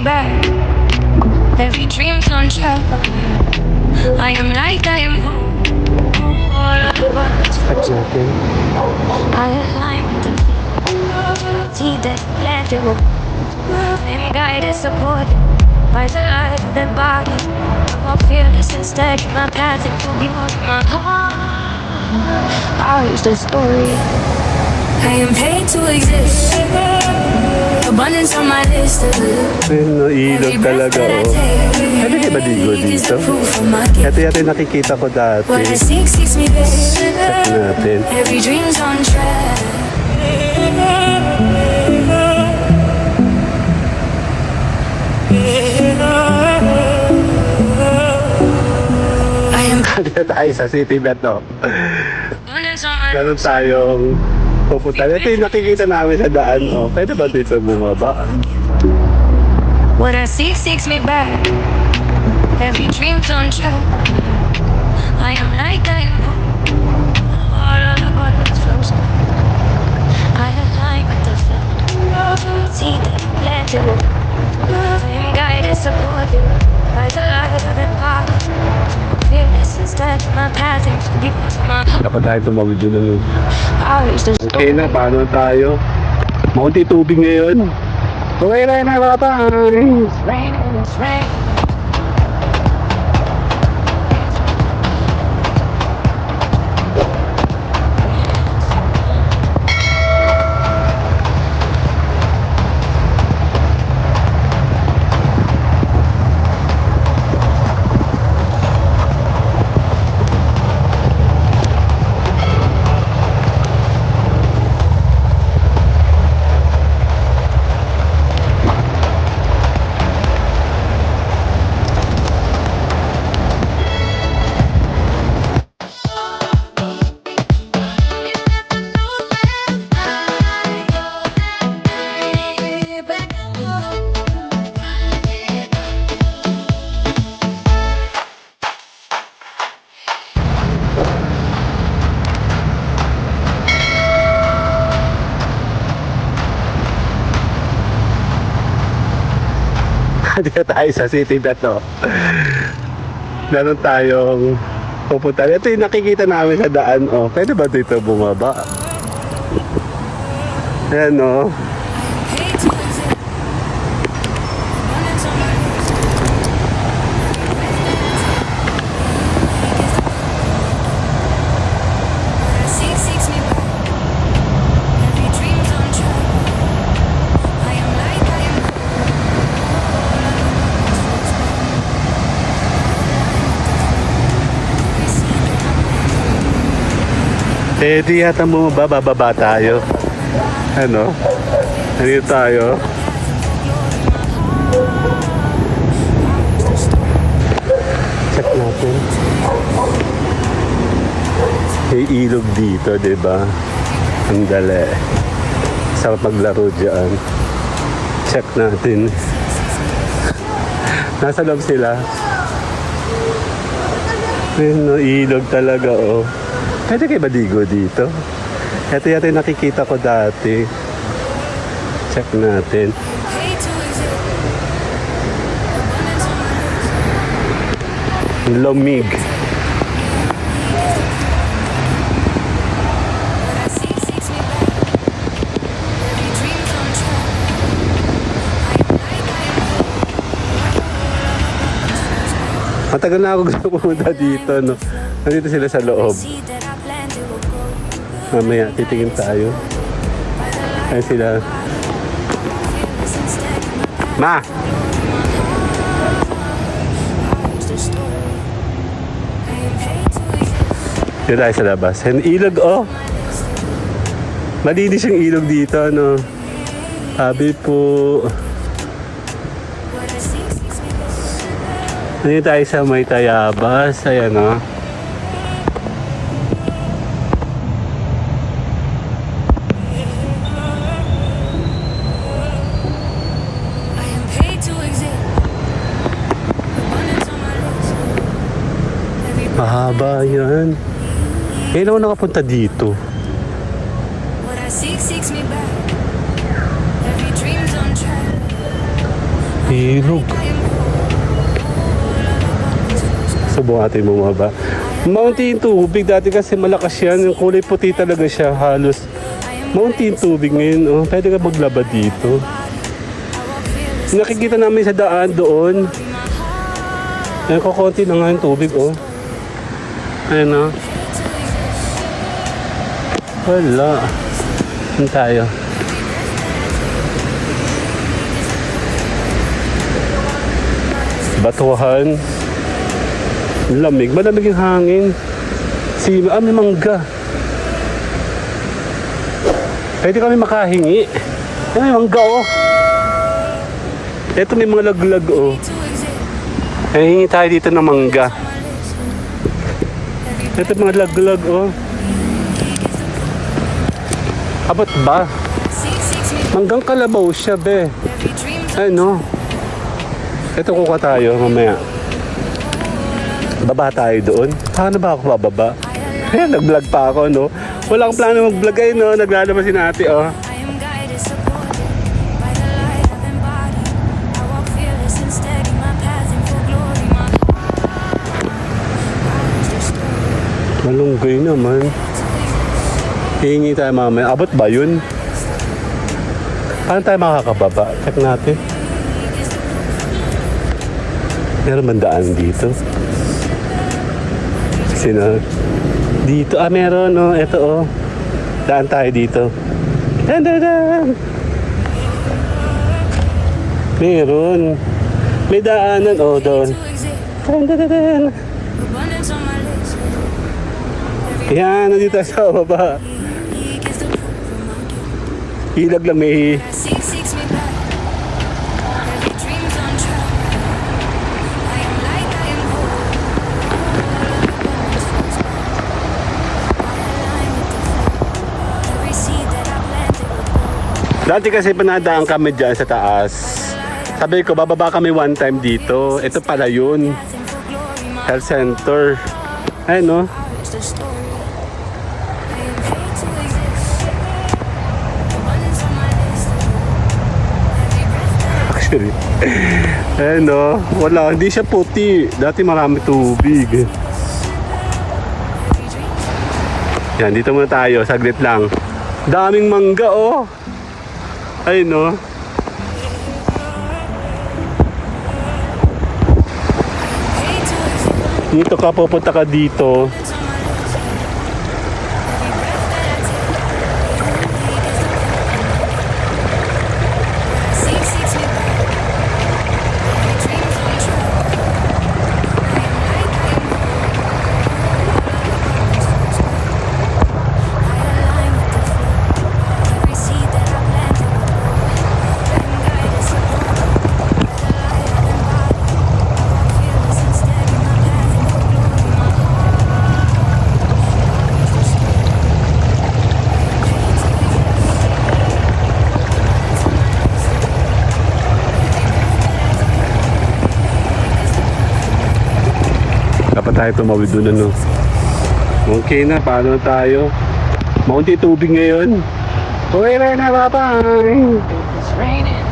back. Every dream's on track. I am light, I am all of the buttons. Touch natin. I align with the see that let it go. I'm guided, supported by the light of the body. I'm more fearless instead. My path it will be more my heart. I'll use the story. I am paid to exist. Abundance on my list of Ayun, no, ilog talaga, oh. Pwede kayo maligo dito? Ito yata yung nakikita ko dati. what I seek seeks me back. Check natin. Every dream's on track. I am Dito tayo sa city bet, no? abundance on my Meron tayong pupunta. Ito yung nakikita namin sa daan, oh. Pwede ba dito bumaba? what I seek seeks me back. Every dream's on track. I am like I am all of the buttons frozen. I align with the flow. See that let it go. I am guided, supported by the light of the path. Fearless instead, my path is to be my Dapat tayo tumawid yun. I'll use the Okay na, paano tayo? Maunti tubig ngayon. Okay na yun, mga tayo. rain, it's rain. Dito tayo sa city bet, no? Meron tayong pupunta. Ito yung nakikita namin sa daan, oh. Pwede ba dito bumaba? Ayan, no? Eh, di yata bumaba, bababa tayo. Ano? Ano tayo? Check natin. May ilog dito, diba? Ang dali. Sarap maglaro dyan. Check natin. Nasa loob sila. Ayun, no, ilog talaga, oh. Pwede kayo maligo dito? Ito yata yung nakikita ko dati. Check natin. Lumig. Matagal na ako gusto pumunta dito, no? Nandito sila sa loob. Mamaya, titingin tayo. Ayan sila. Ma! Dito tayo sa labas. And ilog, oh! Malinis yung ilog dito, no? Sabi po... Nandito tayo sa may Tayabas. Ayan, oh. Mahaba yan. Kailan ako nakapunta dito? What I seek seeks me back. Every dream's on track. Hirog. Subukan natin bumaba. Mountain tubig. Dati kasi malakas yan. Yung kulay puti talaga siya. Halos. Mountain tubig ngayon. Oh. Pwede ka maglaba dito. Nakikita namin sa daan doon. Ayan, kukunti na nga yung tubig. Oh. Ayan na. Wala. Saan tayo? Batuhan. Lamig. Malamig yung hangin. May mangga. Pwede kami makahingi. May mangga, oh. Ito may mga laglag, oh. Hingi tayo dito ng mangga. Ito mga laglag, oh. Abot ba? Manggang kalabaw siya, be. Ano? Ito kuha tayo mamaya. Baba tayo doon. Paano ba ako bababa? Ayan, nag-vlog pa ako, no? Wala akong plano mag-vlog ay, no? Naglalabas si Nati, oh. Malunggay naman. Hihingi tayo mamaya. Abot ba yun? Paano tayo makakababa? Check natin. Meron man daan dito. Sino? Dito. Meron, oh. Ito, oh. Daan tayo dito. Dan. Meron. May daanan, oh, doon. Dan. Yan, nandito sa baba. Ilag lang may... Dati kasi panadaan kami dyan sa taas. Sabi ko, bababa kami one time dito. Ito pala yun. Health center. Ayun, no? Actually. Ayun, no? Wala, hindi siya puti. Dati marami tubig. Yan, dito muna tayo. Saglit lang. Daming mangga, oh. Ayun, no? Dito ka, pupunta ka dito. Dapat tayo tumawid doon, ano. Okay na, paano tayo? Maunti tubig ngayon. Okay na, bye-bye. It's raining.